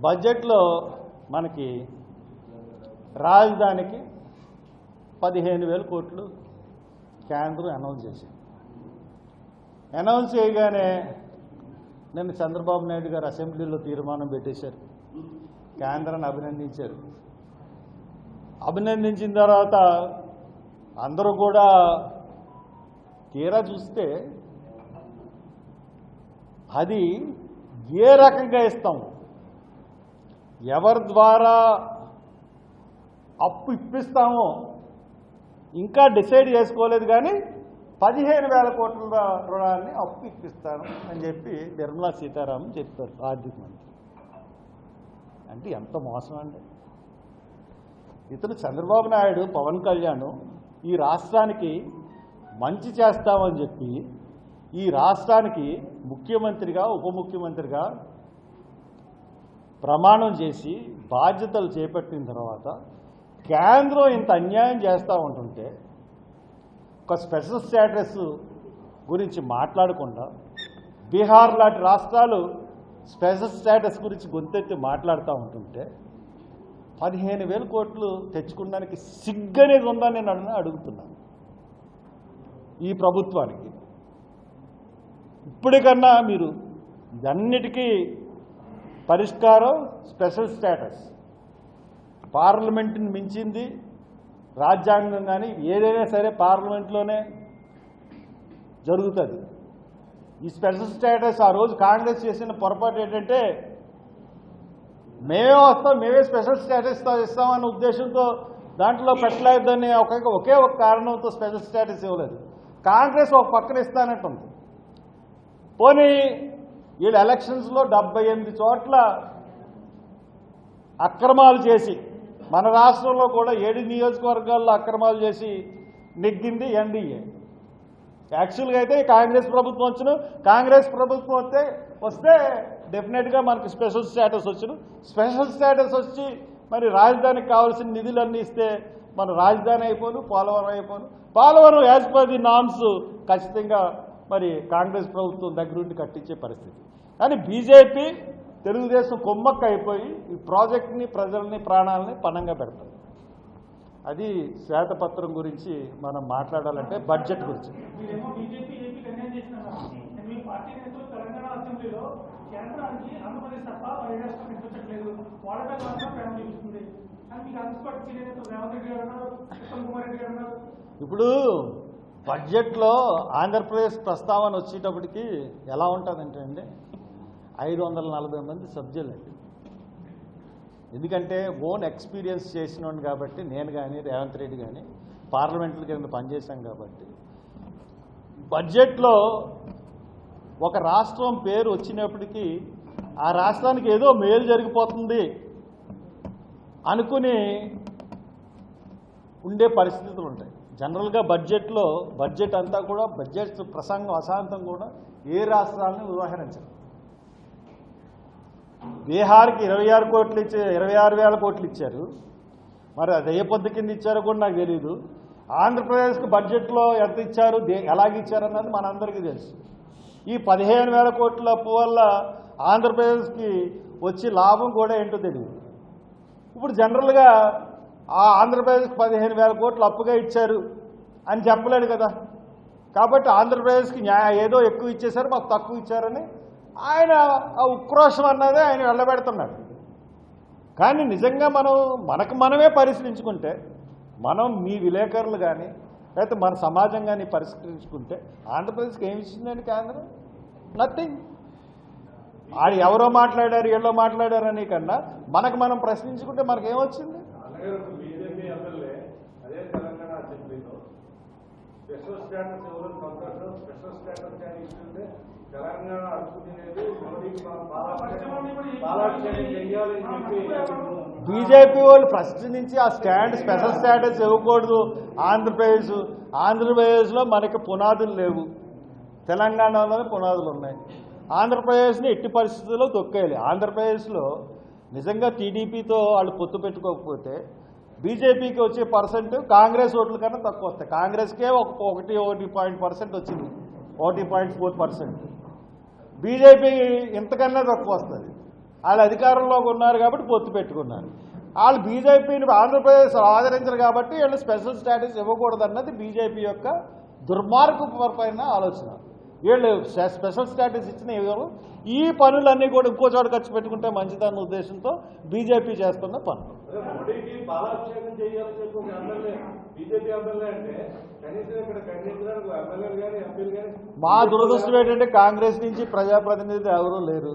బడ్జెట్లో మనకి రాజధానికి 15,000 కోట్లు కేంద్రం అనౌన్స్ చేసింది. అనౌన్స్ చేయగానే నిన్న చంద్రబాబు నాయుడు గారు అసెంబ్లీలో తీర్మానం పెట్టేశారు, కేంద్రాన్ని అభినందించారు. అభినందించిన తర్వాత అందరూ కూడా తీరా చూస్తే అది ఏ రకంగా ఇస్తాం, ఎవరి ద్వారా అప్పు ఇప్పిస్తామో ఇంకా డిసైడ్ చేసుకోలేదు. కానీ 15,000 కోట్ల రుణాన్ని అప్పు ఇప్పిస్తాను అని చెప్పి నిర్మలా సీతారామన్ చెప్పారు, ఆర్థిక మంత్రి. అంటే ఎంత మోసం అండి. ఇతను చంద్రబాబు నాయుడు, పవన్ కళ్యాణ్ ఈ రాష్ట్రానికి మంచి చేస్తామని చెప్పి ఈ రాష్ట్రానికి ముఖ్యమంత్రిగా, ఉప ముఖ్యమంత్రిగా ప్రమాణం చేసి బాధ్యతలు చేపట్టిన తర్వాత కేంద్రం ఇంత అన్యాయం చేస్తూ ఉంటుంటే ఒక స్పెషల్ స్టేటస్ గురించి మాట్లాడకుండా బీహార్ లాంటి రాష్ట్రాలు స్పెషల్ స్టేటస్ గురించి గొంతెత్తి మాట్లాడుతూ ఉంటుంటే 15,000 కోట్లు తెచ్చుకోవడానికి సిగ్గనేది ఉందని నేను అడుగుతున్నాను ఈ ప్రభుత్వానికి. ఇప్పటికన్నా మీరు ఇదన్నిటికీ పరిష్కారం స్పెషల్ స్టేటస్. పార్లమెంటుని మించింది రాజ్యాంగం, కానీ ఏదైనా సరే పార్లమెంట్లోనే జరుగుతుంది. ఈ స్పెషల్ స్టేటస్ ఆ రోజు కాంగ్రెస్ చేసిన పొరపాటు ఏంటంటే మేమే వస్తాం, మేమే స్పెషల్ స్టేటస్ ఇస్తామన్న ఉద్దేశంతో దాంట్లో పెట్టలేదని ఒకే ఒక కారణంతో స్పెషల్ స్టేటస్ ఇవ్వలేదు. కాంగ్రెస్ ఒక పక్కన ఇస్తానంటుంది. పోనీ వీళ్ళు ఎలక్షన్స్లో 78 చోట్ల అక్రమాలు చేసి, మన రాష్ట్రంలో కూడా 7 నియోజకవర్గాల్లో అక్రమాలు చేసి నెగ్గింది ఎన్డీఏ. యాక్చువల్గా అయితే కాంగ్రెస్ ప్రభుత్వం కాంగ్రెస్ ప్రభుత్వం వస్తే డెఫినెట్గా మనకి స్పెషల్ స్టేటస్ స్పెషల్ స్టేటస్ వచ్చి మరి రాజధానికి కావాల్సిన నిధులన్నీ ఇస్తే మన రాజధాని అయిపోను, Polavaram as per the norms ఖచ్చితంగా మరి కాంగ్రెస్ ప్రభుత్వం దగ్గరుండి కట్టించే పరిస్థితి. కానీ బీజేపీ, తెలుగుదేశం కొమ్మక్క అయిపోయి ఈ ప్రాజెక్ట్ని, ప్రజల్ని, ప్రాణాలని పణంగా పెడతారు. అది శ్వేతపత్రం గురించి మనం మాట్లాడాలంటే బడ్జెట్ గురించి. ఇప్పుడు బడ్జెట్లో ఆంధ్రప్రదేశ్ ప్రస్తావన వచ్చేటప్పటికి ఎలా ఉంటుందంటే అండి 540 మంది సభ్యులు అండి. ఎందుకంటే ఓన్ ఎక్స్పీరియన్స్ చేసినోడు కాబట్టి, నేను కానీ రేవంత్ రెడ్డి కానీ పార్లమెంట్ల కింద పనిచేశాం కాబట్టి బడ్జెట్లో ఒక రాష్ట్రం పేరు వచ్చినప్పటికీ ఆ రాష్ట్రానికి ఏదో మేలు జరిగిపోతుంది అనుకుని ఉండే పరిస్థితులు ఉంటాయి. జనరల్గా బడ్జెట్ అంతా కూడా బడ్జెట్ ప్రసంగం అశాంతం కూడా ఏ రాష్ట్రాలను ఉదాహరించరు. బీహార్కి 26,000 కోట్లు ఇచ్చారు. మరి అది ఏ పొద్దు కింద ఇచ్చారో కూడా నాకు తెలియదు. ఆంధ్రప్రదేశ్కి బడ్జెట్లో ఎంత ఇచ్చారు, ఎలాగిచ్చారన్నది మనందరికీ తెలుసు. ఈ 15,000 కోట్ల అప్పు వల్ల ఆంధ్రప్రదేశ్కి వచ్చే లాభం కూడా ఏంటో తెలియదు. ఇప్పుడు జనరల్గా ఆ ఆంధ్రప్రదేశ్కి 15,000 కోట్లు అప్పుగా ఇచ్చారు అని చెప్పలేడు కదా. కాబట్టి ఆంధ్రప్రదేశ్కి ఏదో ఎక్కువ ఇచ్చేశారు, మాకు తక్కువ ఇచ్చారని ఆయన ఆ ఉక్రోషం అన్నదే ఆయన వెళ్ళబెడుతున్నాడు. కానీ నిజంగా మనకు మనమే పరిశీలించుకుంటే, మనం మీ విలేకరులు కానీ లేకపోతే మన సమాజం కానీ పరిష్కరించుకుంటే ఆంధ్రప్రదేశ్కి ఏమి ఇచ్చిందండి కేంద్రం? నథింగ్. ఆడు ఎవరో మాట్లాడారు, వీళ్ళో మాట్లాడారు అని కన్నా మనకు మనం ప్రశ్నించుకుంటే మనకేమొచ్చింది? బీజేపీ వాళ్ళు ఫస్ట్ నుంచి ఆ స్పెషల్ స్టేటస్ ఇవ్వకూడదు. ఆంధ్రప్రదేశ్లో మనకి పునాదులు లేవు, తెలంగాణలోనే పునాదులు ఉన్నాయి. ఆంధ్రప్రదేశ్ని ఎట్టి పరిస్థితుల్లో తొక్కేయాలి. ఆంధ్రప్రదేశ్లో నిజంగా టీడీపీతో వాళ్ళు పొత్తు పెట్టుకోకపోతే బీజేపీకి వచ్చే పర్సెంట్ కాంగ్రెస్ ఓట్ల కన్నా తక్కువ వస్తాయి. కాంగ్రెస్కే 1% వచ్చింది, 1.4%. బీజేపీ ఇంతకన్నా తక్కువ వస్తుంది. వాళ్ళు అధికారంలోకి ఉన్నారు కాబట్టి పొత్తు పెట్టుకున్నారు. వాళ్ళు బీజేపీని ఆంధ్రప్రదేశ్ ఆదరించరు కాబట్టి వీళ్ళు స్పెషల్ స్టేటస్ ఇవ్వకూడదన్నది బీజేపీ యొక్క దుర్మార్గపరమైన ఆలోచన. వీళ్ళు స్పెషల్ స్టేటస్ ఇచ్చిన ఇవ్వరు. ఈ పనులన్నీ కూడా ఇంకో చోట ఖర్చు పెట్టుకుంటే మంచిదన్న ఉద్దేశంతో బీజేపీ చేస్తున్న పనులు. మా దురదృష్టం ఏంటంటే కాంగ్రెస్ నుంచి ప్రజాప్రతినిధులు ఎవరూ లేరు.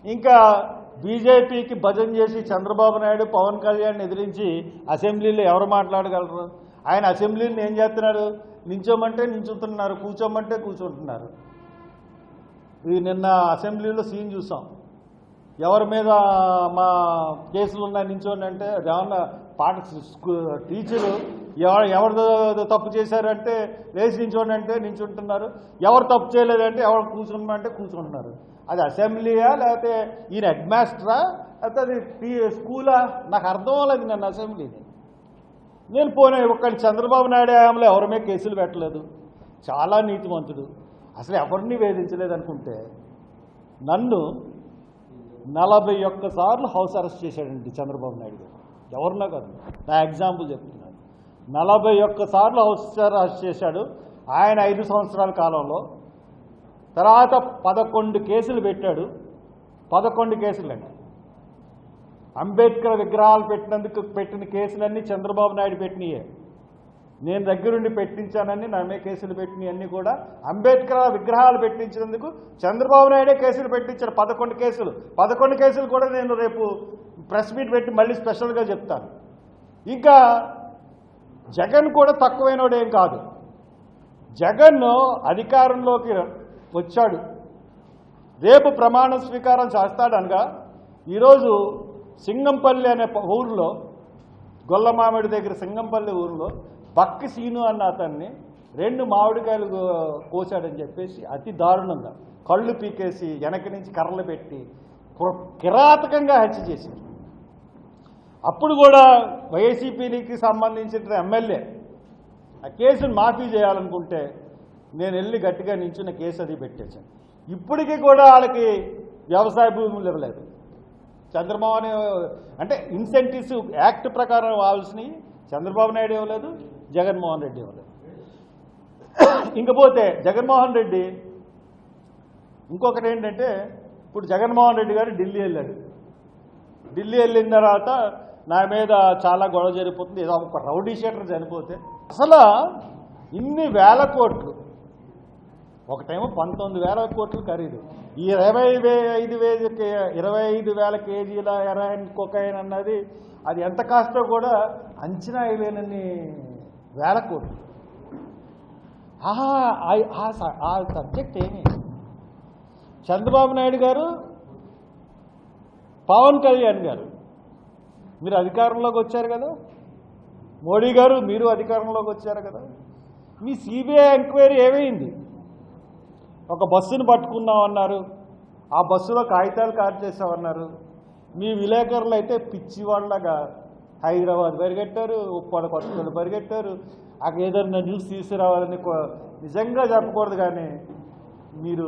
ఇంకా బీజేపీకి భజన చేసి చంద్రబాబు నాయుడు పవన్ కళ్యాణ్ ఎదిరించి అసెంబ్లీలో ఎవరు మాట్లాడగలరు? ఆయన అసెంబ్లీని ఏం చేస్తున్నాడు? నించోమంటే నించుంటున్నారు, కూర్చోమంటే కూర్చుంటున్నారు. ఇది నిన్న అసెంబ్లీలో సీన్ చూసాం. ఎవరి మీద మా కేసులు ఉన్నాయి నించోండి అంటే అదేమన్నా టీచరు ఎవరు తప్పు చేశారంటే లేచి నించోండి అంటే నించుంటున్నారు. ఎవరు తప్పు చేయలేదంటే ఎవరు కూర్చున్నామంటే కూర్చుంటున్నారు. అది అసెంబ్లీయా లేకపోతే ఈయన హెడ్ మాస్టరా లేకపోతే అది స్కూలా? నాకు అర్థం అవ్వలేదు నన్ను అసెంబ్లీని. నేను పోనీ ఒక్కడి చంద్రబాబు నాయుడు హయాంలో ఎవరి మీద కేసులు పెట్టలేదు, చాలా నీతిమంతుడు, అసలు ఎవరిని వేధించలేదు అనుకుంటే నన్ను 41 సార్లు హౌస్ అరెస్ట్ చేశాడండి చంద్రబాబు నాయుడు గారు. ఎవరినో కాదు, నా ఎగ్జాంపుల్ చెప్తున్నాను. 41 సార్లు హౌస్ అరెస్ట్ చేశాడు ఆయన 5 సంవత్సరాల కాలంలో. తర్వాత 11 కేసులు పెట్టాడు. 11 కేసులండి. అంబేద్కర్ విగ్రహాలు పెట్టినందుకు పెట్టిన కేసులన్నీ చంద్రబాబు నాయుడు పెట్టినయే. నేను దగ్గరుండి పెట్టించానని నా మీద కేసులు పెట్టినవి అన్నీ కూడా అంబేద్కర్ విగ్రహాలు పెట్టించినందుకు చంద్రబాబు నాయుడే కేసులు పెట్టించారు. 11 కేసులు కూడా నేను రేపు ప్రెస్ మీట్ పెట్టి మళ్ళీ స్పెషల్గా చెప్తాను. ఇంకా జగన్ కూడా తక్కువైనోడేం కాదు. జగన్ అధికారంలోకి వచ్చాడు, రేపు ప్రమాణ స్వీకారం చేస్తాడనగా ఈరోజు సింగంపల్లి అనే ఊరిలో, గొల్లమామిడి దగ్గర సింగంపల్లి ఊరిలో బక్కి సీను అన్న అతన్ని 2 మామిడికాయలు కోసాడని చెప్పేసి అతి దారుణంగా కళ్ళు పీకేసి వెనక నుంచి కర్రలు పెట్టి కిరాతకంగా హత్య చేశారు. అప్పుడు కూడా వైసీపీకి సంబంధించిన ఎమ్మెల్యే ఆ కేసును మాఫీ చేయాలనుకుంటే నేను వెళ్ళి గట్టిగా నించున్న కేసు అది పెట్టేశాను. ఇప్పటికీ కూడా వాళ్ళకి వ్యవసాయ భూములు ఇవ్వలేదు. చంద్రబాబు అంటే ఇన్సెంటివ్స్ యాక్ట్ ప్రకారం కావాల్సినవి చంద్రబాబు నాయుడు ఇవ్వలేదు, జగన్మోహన్ రెడ్డి ఇవ్వలేదు. ఇంకపోతే జగన్మోహన్ రెడ్డి ఇంకొకటి ఏంటంటే, ఇప్పుడు జగన్మోహన్ రెడ్డి గారు ఢిల్లీ వెళ్ళాడు. ఢిల్లీ వెళ్ళిన తర్వాత నా మీద చాలా గొడవ జరిగిపోతుంది, ఏదో ఒక రౌడీ షీటర్ చనిపోతే అసలు ఇన్ని వేల కోట్లు, ఒకటేమో 19,000 కోట్లు ఖరీదు, ఈ 25,000 కేజీల హెరాయిన్ కొకైన్ అన్నది అది ఎంత కాస్తో కూడా అంచనా వేయలేనన్ని వేల కోట్లు. ఆ సబ్జెక్ట్ ఏమి? చంద్రబాబు నాయుడు గారు, పవన్ కళ్యాణ్ గారు మీరు అధికారంలోకి వచ్చారు కదా, మోడీ గారు మీరు అధికారంలోకి వచ్చారు కదా, మీ సిబిఐ ఎంక్వైరీ ఏమైంది? ఒక బస్సును పట్టుకున్నామన్నారు, ఆ బస్సులో కాగితాలు కాల్ చేసామన్నారు. మీ విలేకరులు అయితే పిచ్చివాళ్ళగా హైదరాబాద్ పరిగెట్టారు, ఉప్పాడ కొత్తలు పరిగెట్టారు, అక్కడ ఏదైనా న్యూస్ తీసుకురావాలని నిజంగా చెప్పకూడదు కానీ మీరు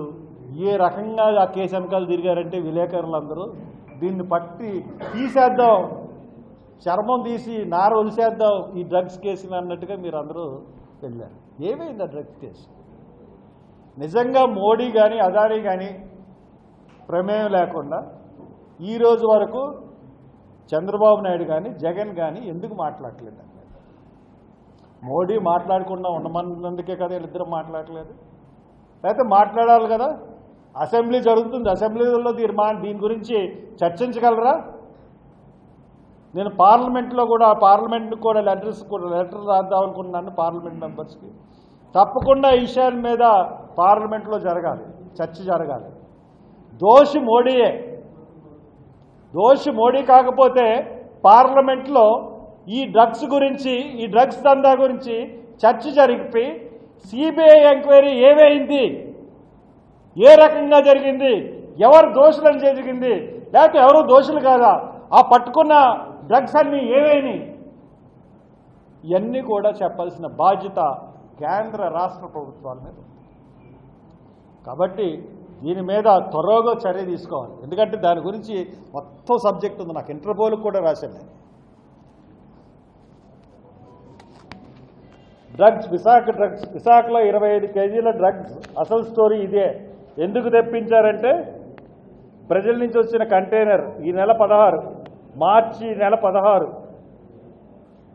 ఏ రకంగా ఆ కేసు వెనకాల తిరిగారంటే విలేకరులందరూ దీన్ని పట్టి తీసేద్దాం, చర్మం తీసి నార ఒలిసేద్దాం ఈ డ్రగ్స్ కేసుని అన్నట్టుగా మీరు అందరూ వెళ్ళారు. ఏమైంది ఆ డ్రగ్స్ కేసు? నిజంగా మోడీ కానీ అదానీ కానీ ప్రమేయం లేకుండా ఈరోజు వరకు చంద్రబాబు నాయుడు కానీ జగన్ కానీ ఎందుకు మాట్లాడలేదు? మోడీ మాట్లాడకుండా ఉండమన్నందుకే కదా వీళ్ళిద్దరూ మాట్లాడలేదు. లేకపోతే మాట్లాడాలి కదా, అసెంబ్లీ జరుగుతుంది, అసెంబ్లీలో దీని గురించి చర్చించగలరా? నేను పార్లమెంట్లో కూడా లెటర్ రాద్దాం అనుకున్నాను పార్లమెంట్ మెంబర్స్కి. తప్పకుండా ఈ విషయాల మీద పార్లమెంట్లో జరగాలి, చర్చ జరగాలి. దోషి మోడీయే. దోషి మోడీ కాకపోతే పార్లమెంట్లో ఈ డ్రగ్స్ గురించి, ఈ డ్రగ్స్ దందా గురించి చర్చ జరిపి సిబిఐ ఎంక్వైరీ ఏమైంది, ఏ రకంగా జరిగింది, ఎవరు దోషులని జరిగింది, లేకపోతే ఎవరు దోషులు కాదా, ఆ పట్టుకున్న డ్రగ్స్ అన్నీ ఏమైనాయి, ఇవన్నీ కూడా చెప్పాల్సిన బాధ్యత కేంద్ర రాష్ట్ర ప్రభుత్వాల మీద. కాబట్టి దీని మీద త్వరగా చర్య తీసుకోవాలి. ఎందుకంటే దాని గురించి మొత్తం సబ్జెక్ట్ ఉంది, నాకు ఇంటర్పోల్కి కూడా రాశాను నేను. డ్రగ్స్, విశాఖలో 25 కేజీల డ్రగ్స్. అసలు స్టోరీ ఇదే. ఎందుకు తెప్పించారంటే ప్రజల నుంచి వచ్చిన కంటైనర్ ఈ నెల 16 మార్చి నెల 16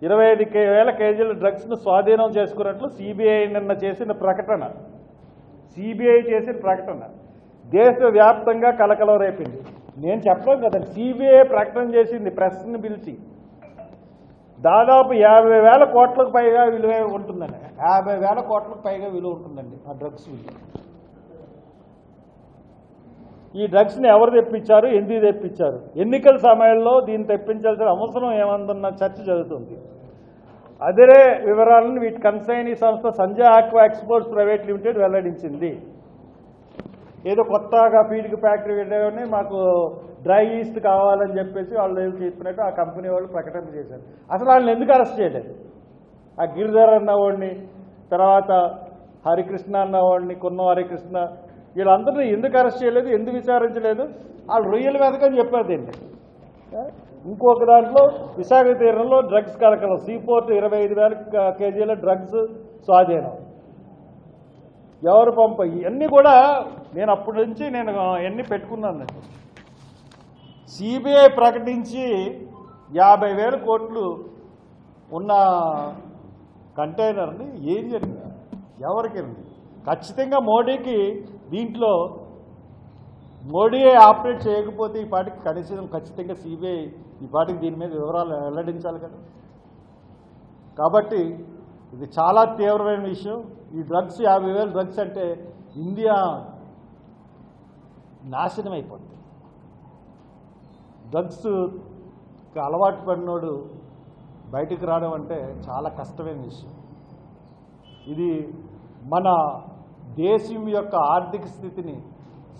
25,000 కేజీల డ్రగ్స్ను స్వాధీనం చేసుకున్నట్లు సిబిఐ నిన్న చేసిన ప్రకటన. దేశవ్యాప్తంగా కలకలం రేపింది. నేను చెప్పడం కదండి, సిబిఐ ప్రకటన చేసింది ప్రెస్ని పిలిచి. దాదాపు 50,000 కోట్లకు పైగా విలువ ఉంటుందండి. 50,000 కోట్లకు పైగా విలువ ఉంటుందండి ఆ డ్రగ్స్ విలువ. ఈ డ్రగ్స్ని ఎవరు తెప్పించారు, ఎందుకు తెప్పించారు, ఎన్నికల సమయంలో దీన్ని తెప్పించాల్సిన అవసరం ఏమందన్న చర్చ జరుగుతుంది. అదే వివరాలను వీటి కన్సైనీ సంస్థ Sanjay aqua exports private limited వెల్లడించింది. ఏదో కొత్తగా ఫీడ్కి ఫ్యాక్టరీ పెట్టామని మాకు డ్రై ఈస్ట్ కావాలని చెప్పేసి వాళ్ళు ఏం చెప్పినట్టు ఆ కంపెనీ వాళ్ళు ప్రకటన చేశారు. అసలు వాళ్ళని ఎందుకు అరెస్ట్ చేయలేదు? ఆ గిరిధర్ అన్నవాడిని, తర్వాత హరికృష్ణ అన్నవాడిని, కొన్న హరికృష్ణ, వీళ్ళందరినీ ఎందుకు అరెస్ట్ చేయలేదు, ఎందుకు విచారించలేదు? వాళ్ళు రొయ్యల వెతకని చెప్పారు దీన్ని. ఇంకొక దాంట్లో విశాఖ తీరంలో డ్రగ్స్ కలకలం, సీపోర్ట్ 25,000 కేజీల డ్రగ్స్ స్వాధీనం. ఎవరు ఇవన్నీ కూడా నేను అప్పటి నుంచి ఎన్ని పెట్టుకున్నాను. సిబిఐ ప్రకటించి 50,000 కోట్లు ఉన్న కంటైనర్ని ఏం జరిగింది, ఎవరికి వెళ్ళింది? ఖచ్చితంగా మోడీకి దీంట్లో ఆపరేట్ చేయకపోతే ఈ పాటికి కనీసం ఖచ్చితంగా సిబిఐ ఈ పాటికి దీని మీద వివరాలు వెల్లడించాలి కదా. కాబట్టి ఇది చాలా తీవ్రమైన విషయం. ఈ డ్రగ్స్ 50,000 డ్రగ్స్ అంటే ఇండియా నాశనం అయిపోతుంది. డ్రగ్స్ అలవాటు పడినోడు బయటికి రావడం అంటే చాలా కష్టమైన విషయం. ఇది మన దేశం యొక్క ఆర్థిక స్థితిని,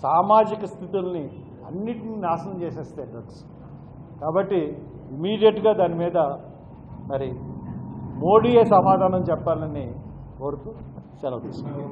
సామాజిక స్థితుల్ని అన్నిటిని నాశనం చేసేస్తాయి డ్రగ్స్. కాబట్టి ఇమీడియట్గా దాని మీద మరి మోడీయే సమాధానం చెప్పాలని కోరుతూ సెలవు తీసుకుంటాం.